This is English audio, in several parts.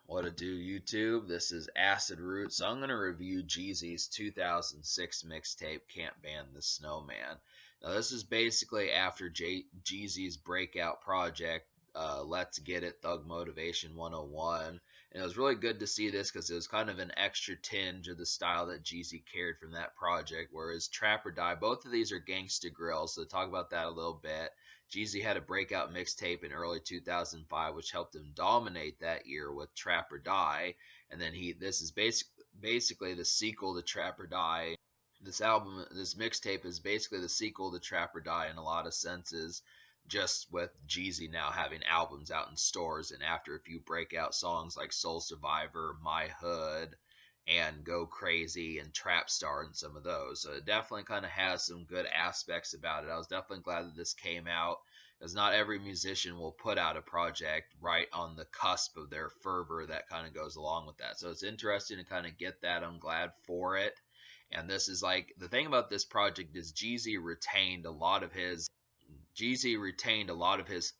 What to do, YouTube? This is Acid Root. So I'm going to review Jeezy's 2006 mixtape, Can't Ban the Snowman. Now, this is basically after Jeezy's breakout project, Let's Get It, Thug Motivation 101. And it was really good to see this because it was kind of an extra tinge of the style that Jeezy carried from that project, whereas Trap or Die, both of these are gangsta grills, so talk about that a little bit. Jeezy had a breakout mixtape in early 2005, which helped him dominate that year with Trap or Die. And then this is basically the sequel to Trap or Die. This mixtape is basically the sequel to Trap or Die in a lot of senses, just with Jeezy now having albums out in stores and after a few breakout songs like Soul Survivor, My Hood, and Go Crazy and Trap Star and some of those. So it definitely kind of has some good aspects about it. I was definitely glad that this came out because not every musician will put out a project right on the cusp of their fervor that kind of goes along with that. So it's interesting to kind of get that. I'm glad for it. And this is like the thing about this project is Jeezy retained a lot of his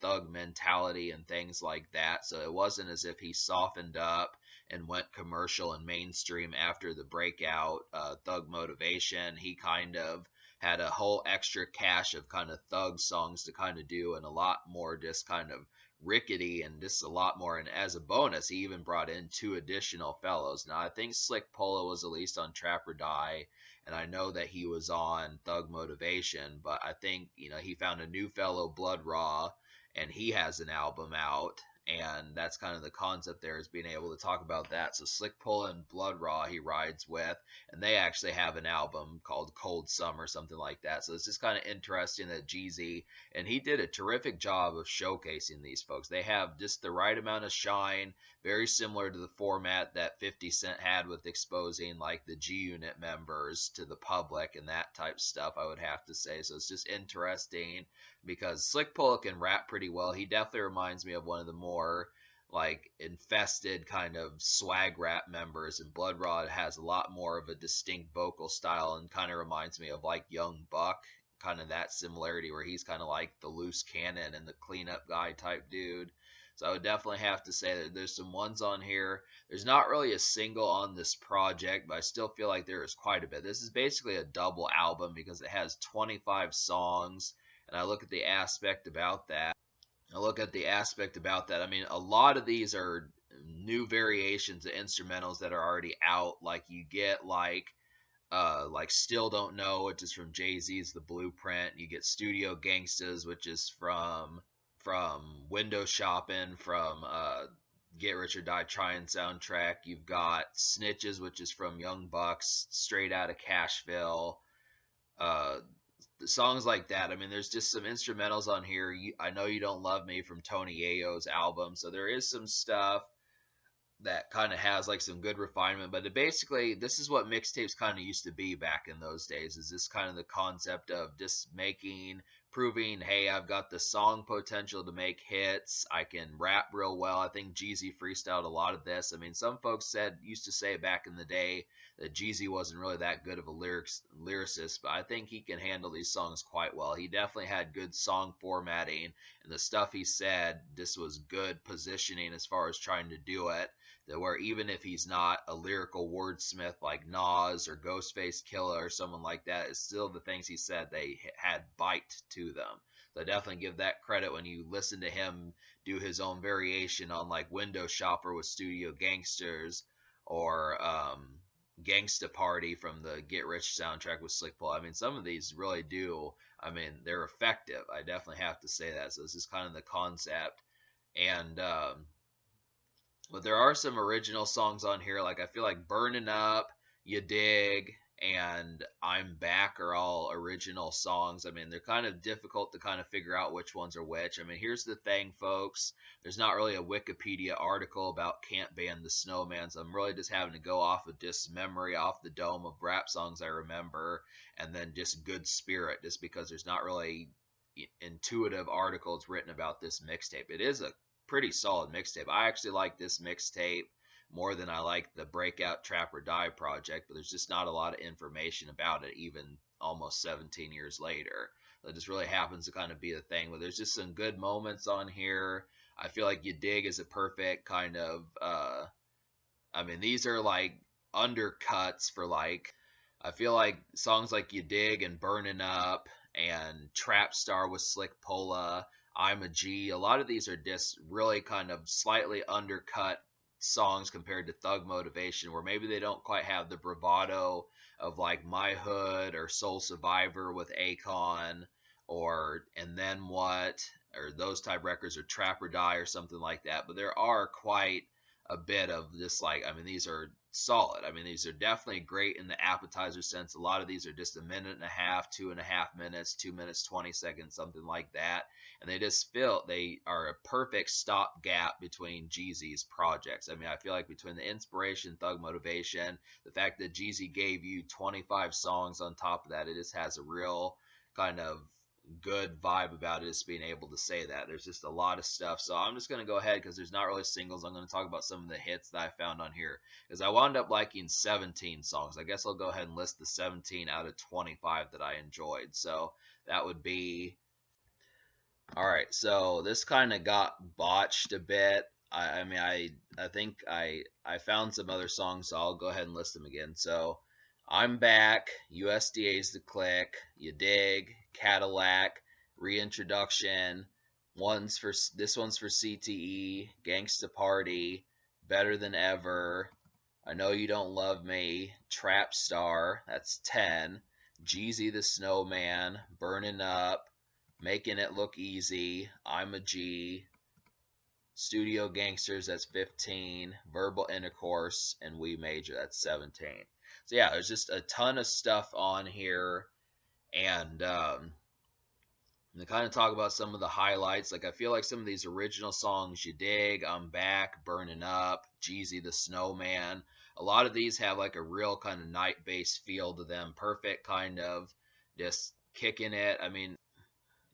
thug mentality and things like that. So it wasn't as if he softened up and went commercial and mainstream after the breakout Thug Motivation. He kind of had a whole extra cache of kind of thug songs to kind of do and a lot more just kind of rickety and just a lot more. And as a bonus, he even brought in two additional fellows. Now, I think Slick Polo was at least on Trap or Die, and I know that he was on Thug Motivation, but I think, he found a new fellow, Blood Raw, and he has an album out, and that's kind of the concept there, is being able to talk about that. So Slick Pull and Blood Raw he rides with, and they actually have an album called Cold Summer, something like that. So it's just kind of interesting that Jeezy, and he did a terrific job of showcasing these folks. They have just the right amount of shine, very similar to the format that 50 Cent had with exposing like the G Unit members to the public and that type stuff, I would have to say. So it's just interesting because Slick Pull can rap pretty well. He definitely reminds me of one of the more like infested kind of swag rap members, and Blood Raw has a lot more of a distinct vocal style and kind of reminds me of like Young Buck, kind of that similarity where he's kind of like the loose cannon and the cleanup guy type dude. So I would definitely have to say that there's some ones on here. There's not really a single on this project, but I still feel like there is quite a bit. This is basically a double album because it has 25 songs, and I look at the aspect about that. I mean, a lot of these are new variations of instrumentals that are already out. Like you get like Still Don't Know, which is from Jay-Z's The Blueprint. You get Studio Gangstas, which is from Window Shopping, from Get Rich or Die Tryin' soundtrack. You've got Snitches, which is from Young Bucks, Straight Outta Cashville. Uh, Songs like that. I mean, there's just some instrumentals on here. I Know You Don't Love Me from Tony Yayo's album. So there is some stuff that kind of has like some good refinement, but basically this is what mixtapes kind of used to be back in those days, is this kind of the concept of just proving, hey, I've got the song potential to make hits, I can rap real well. I think Jeezy freestyled a lot of this. I mean, some folks used to say back in the day that Jeezy wasn't really that good of a lyricist, but I think he can handle these songs quite well. He definitely had good song formatting, and the stuff he said, this was good positioning as far as trying to do it, that where even if he's not a lyrical wordsmith like Nas or Ghostface Killah or someone like that, it's still the things he said, they had bite to them. So I definitely give that credit when you listen to him do his own variation on like Window Shopper with Studio Gangsters, or Gangsta Party from the Get Rich soundtrack with Slick Pull. I mean, some of these really do. I mean, they're effective. I definitely have to say that. So this is kind of the concept. And but there are some original songs on here. Like I feel like Burning Up, You Dig, and I'm Back are all original songs. I mean, they're kind of difficult to kind of figure out which ones are which. I mean, here's the thing, folks. There's not really a Wikipedia article about Can't Ban the Snowman, so I'm really just having to go off of just memory, off the dome of rap songs I remember, and then just good spirit, just because there's not really intuitive articles written about this mixtape. It is a pretty solid mixtape. I actually like this mixtape more than I like the breakout Trap or Die project, but there's just not a lot of information about it even almost 17 years later. That just really happens to kind of be the thing. But there's just some good moments on here. I feel like You Dig is a perfect kind of I mean, these are like undercuts for like, I feel like songs like You Dig and Burning Up and Trap Star with Slick Pola, I'm a G. A lot of these are just really kind of slightly undercut songs compared to Thug Motivation, where maybe they don't quite have the bravado of like My Hood or Soul Survivor with Akon or And Then What or those type records or Trap or Die or something like that. But there are quite a bit of this, like, I mean, these are solid. I mean, these are definitely great in the appetizer sense. A lot of these are just a minute and a half, 2.5 minutes, 2 minutes 20 seconds, something like that, and they just feel they are a perfect stopgap between Jeezy's projects. I mean, I feel like between the inspiration, Thug Motivation, the fact that Jeezy gave you 25 songs on top of that, it just has a real kind of good vibe about it, is being able to say that. There's just a lot of stuff. So I'm just going to go ahead because there's not really singles. I'm going to talk about some of the hits that I found on here because I wound up liking 17 songs. I guess I'll go ahead and list the 17 out of 25 that I enjoyed. So that would be all right. So this kind of got botched a bit. I mean, I think I found some other songs, so I'll go ahead and list them again. So I'm Back, USDA's The Click, You Dig, Cadillac, Reintroduction. This one's for CTE, Gangsta Party, Better Than Ever, I Know You Don't Love Me, Trap Star, that's 10, Jeezy the Snowman, Burning Up, Making It Look Easy, I'm a G, Studio Gangsters, that's 15, Verbal Intercourse, and We Major, that's 17. So yeah, there's just a ton of stuff on here, and to kind of talk about some of the highlights, like I feel like some of these original songs, You Dig, I'm Back, Burning Up, Jeezy the Snowman, a lot of these have like a real kind of night-based feel to them, perfect kind of just kicking it. I mean,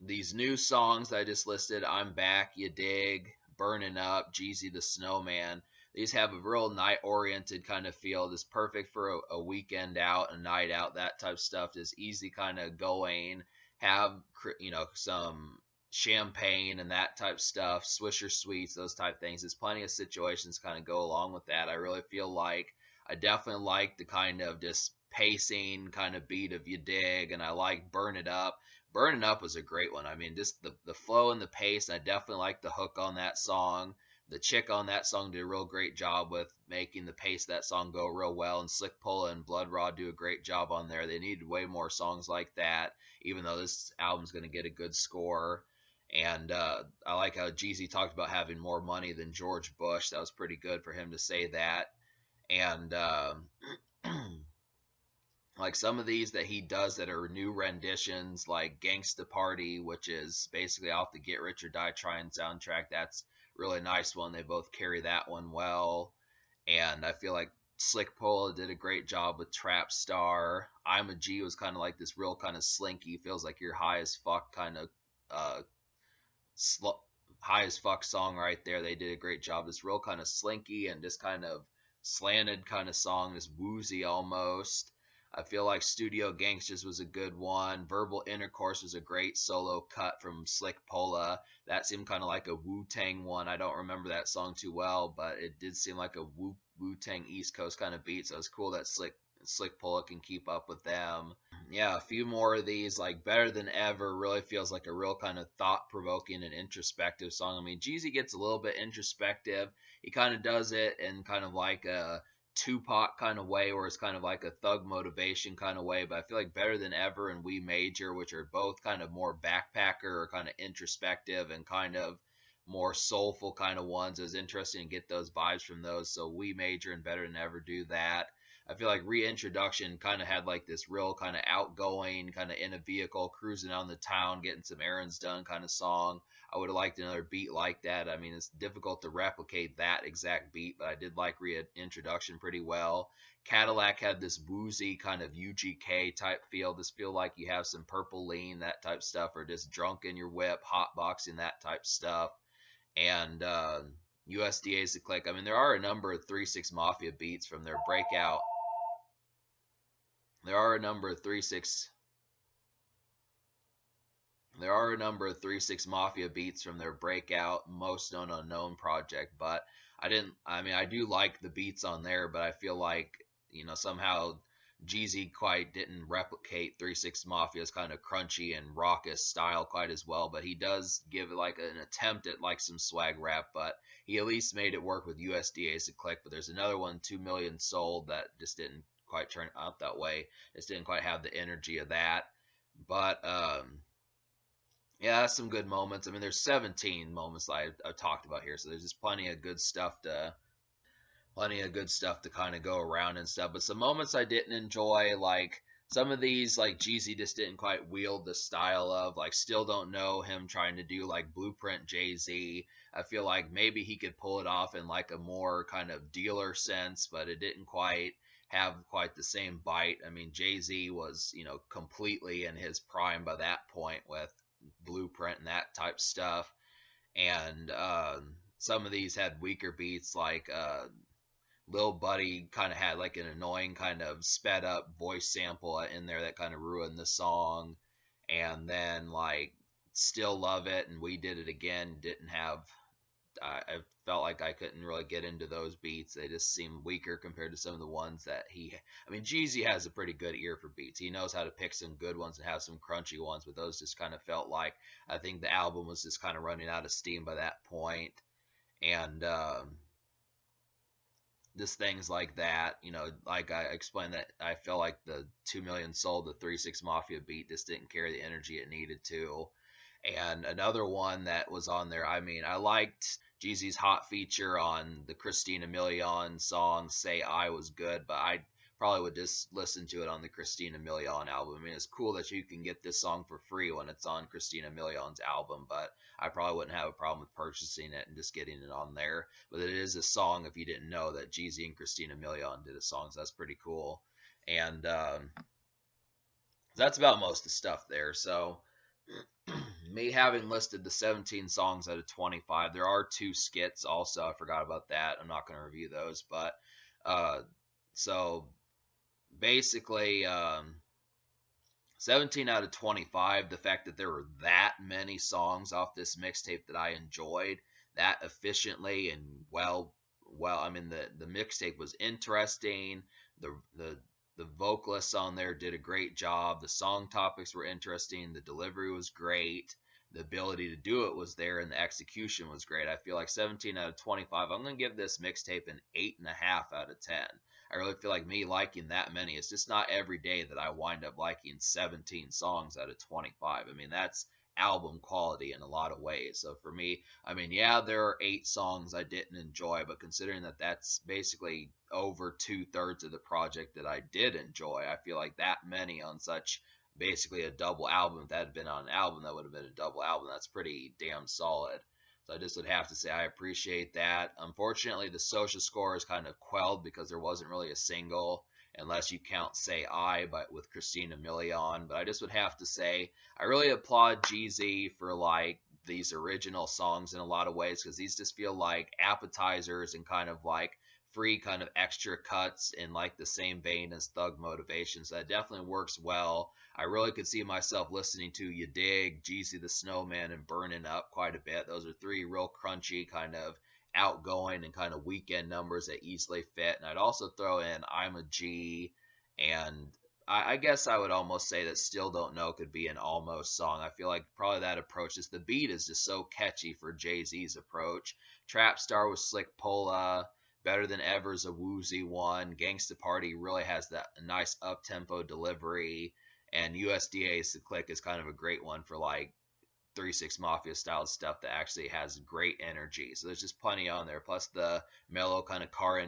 these new songs that I just listed, I'm Back, You Dig, Burning Up, Jeezy the Snowman, these have a real night oriented kind of feel. This perfect for a weekend out, a night out, that type of stuff. Just easy kind of going, have, some champagne and that type stuff, Swisher Sweets, those type things. There's plenty of situations kind of go along with that. I really feel like I definitely like the kind of just pacing kind of beat of You Dig, and I like Burn It Up. Burning Up was a great one. I mean, just the flow and the pace. I definitely like the hook on that song. The chick on that song did a real great job with making the pace of that song go real well. And Slick Pulla and Blood Raw do a great job on there. They needed way more songs like that, even though this album's going to get a good score. And I like how Jeezy talked about having more money than George Bush. That was pretty good for him to say that. And like some of these that he does that are new renditions, like Gangsta Party, which is basically off the Get Rich or Die Trying soundtrack. That's a really nice one. They both carry that one well. And I feel like Slick Pola did a great job with Trap Star. I'm a G was kind of like this real kind of slinky, feels like you're high as fuck kind of uh, sl- high as fuck song right there. They did a great job. This real kind of slinky and just kind of slanted kind of song, this woozy almost. I feel like Studio Gangsters was a good one. Verbal Intercourse was a great solo cut from Slick Pola. That seemed kind of like a Wu-Tang one. I don't remember that song too well, but it did seem like a Wu-Tang East Coast kind of beat, so it's cool that Slick Pola can keep up with them. Yeah, a few more of these, like Better Than Ever, really feels like a real kind of thought-provoking and introspective song. I mean, Jeezy gets a little bit introspective. He kind of does it in kind of like a Tupac kind of way, where it's kind of like a Thug Motivation kind of way. But I feel like Better Than Ever and We Major, which are both kind of more backpacker or kind of introspective and kind of more soulful kind of ones. It was interesting to get those vibes from those. So We Major and Better Than Ever do that. I feel like Reintroduction kind of had like this real kind of outgoing, kind of in a vehicle, cruising on the town, getting some errands done kind of song. I would have liked another beat like that. I mean, it's difficult to replicate that exact beat, but I did like Reintroduction pretty well. Cadillac had this woozy kind of UGK type feel. This feel like you have some purple lean, that type stuff, or just drunk in your whip, hotboxing, that type stuff. And USDA's The Click. I mean, there are a number of 3-6 Mafia beats from their breakout. There are a number of 3-6 Mafia beats from their breakout Most Known Unknown project, but I didn't. I mean, I do like the beats on there, but I feel like somehow Jeezy quite didn't replicate 3 6 Mafia's kind of crunchy and raucous style quite as well. But he does give like an attempt at like some swag rap, but he at least made it work with USDA's a click. But there's another one, 2 million sold, that just didn't quite turn out that way. Just didn't quite have the energy of that. But yeah, that's some good moments. I mean, there's 17 moments I've talked about here, so there's just plenty of good stuff to kind of go around and stuff. But some moments I didn't enjoy, like some of these, like Jeezy just didn't quite wield the style of. Like, still don't know him trying to do like Blueprint Jay Z. I feel like maybe he could pull it off in like a more kind of dealer sense, but it didn't quite have quite the same bite. I mean, Jay Z was completely in his prime by that point with Blueprint and that type stuff. And some of these had weaker beats, like Lil Buddy kind of had like an annoying kind of sped up voice sample in there that kind of ruined the song. And then like Still Love It and We Did It Again didn't have. I felt like I couldn't really get into those beats. They just seemed weaker compared to some of the ones that he. I mean, Jeezy has a pretty good ear for beats. He knows how to pick some good ones and have some crunchy ones, but those just kind of felt like I think the album was just kind of running out of steam by that point. And just things like that. Like I explained that I felt like the 2 million sold, the 3 6 Mafia beat just didn't carry the energy it needed to. And another one that was on there, I mean, I liked Jeezy's hot feature on the Christina Milian song Say I was good, but I probably would just listen to it on the Christina Milian album. I mean, it's cool that you can get this song for free when it's on Christina Milian's album, but I probably wouldn't have a problem with purchasing it and just getting it on there. But it is a song, if you didn't know, that Jeezy and Christina Milian did a song, so that's pretty cool. And that's about most of the stuff there. So me having listed the 17 songs out of 25, there are two skits also. I forgot about that. I'm not going to review those, but uh, so basically, 17 out of 25. The fact that there were that many songs off this mixtape that I enjoyed that efficiently and well. I mean, the mixtape was interesting. The vocalists on there did a great job. The song topics were interesting. The delivery was great. The ability to do it was there, and the execution was great. I feel like 17 out of 25. I'm going to give this mixtape an 8.5 out of 10. I really feel like me liking that many. It's just not every day that I wind up liking 17 songs out of 25. I mean, that's album quality in a lot of ways. So for me, I mean, yeah, there are 8 songs I didn't enjoy, but considering that that's basically over 2/3 of the project that I did enjoy, I feel like that many on such basically a double album. If that had been on an album, that would have been a double album. That's pretty damn solid. So I just would have to say I appreciate that. Unfortunately, the social score is kind of quelled because there wasn't really a single, unless you count Say I, but with Christina Milian. But I just would have to say I really applaud Jeezy for like these original songs in a lot of ways, because these just feel like appetizers and kind of like free kind of extra cuts in like the same vein as Thug Motivation. So that definitely works well. I really could see myself listening to You Dig, Jeezy the Snowman, and Burning Up quite a bit. Those are three real crunchy, kind of outgoing and kind of weekend numbers that easily fit. And I'd also throw in I'm a G, and I guess I would almost say that Still Don't Know could be an almost song. I feel like probably that approach is the beat is just so catchy for Jay Z's approach. Trap Star with Slick Pola, Better Than Ever is a woozy one. Gangsta Party really has that nice up tempo delivery, and USDA's The Click is kind of a great one for like 3 6 Mafia style stuff that actually has great energy. So there's just plenty on there. Plus the mellow kind of car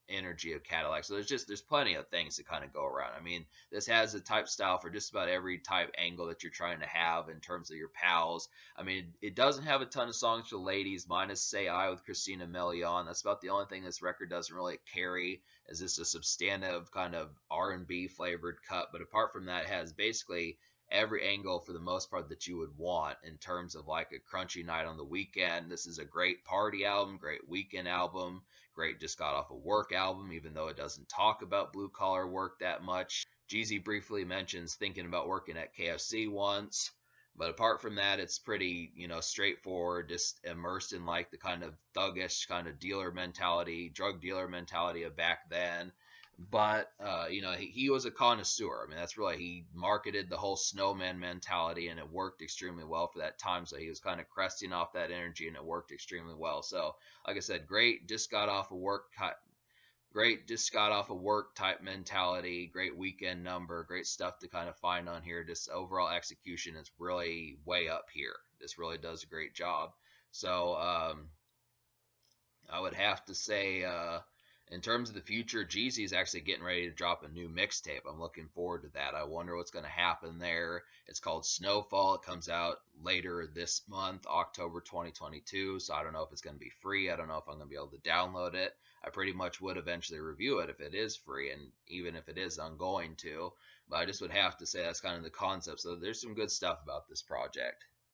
energy of Cadillac. So there's plenty of things to kind of go around. I mean, this has a type style for just about every type angle that you're trying to have in terms of your pals. I mean, it doesn't have a ton of songs for ladies, minus Say I with Christina Milian. That's about the only thing this record doesn't really carry. Is this a substantive kind of R&B flavored cut? But apart from that, it has basically every angle for the most part that you would want in terms of like a crunchy night on the weekend. This is a great party album, great weekend album, great just got off of work album, even though it doesn't talk about blue collar work that much. Jeezy briefly mentions thinking about working at KFC once. But apart from that, it's pretty, straightforward, just immersed in like the kind of thuggish kind of dealer mentality, drug dealer mentality of back then. But he was a connoisseur. I mean, that's really, he marketed the whole snowman mentality, and it worked extremely well for that time. So he was kind of cresting off that energy, and it worked extremely well. So, like I said, great. Just got off of work, great just got off of work type mentality, great weekend number, great stuff to kind of find on here. Just overall execution is really way up here. This really does a great job. So I would have to say, in terms of the future, Jeezy is actually getting ready to drop a new mixtape. I'm looking forward to that. I wonder what's going to happen there. It's called Snowfall. It comes out later this month, October 2022. So I don't know if it's going to be free. I don't know if I'm going to be able to download it. I pretty much would eventually review it if it is free, and even if it is, I'm going to. But I just would have to say that's kind of the concept. So there's some good stuff about this project.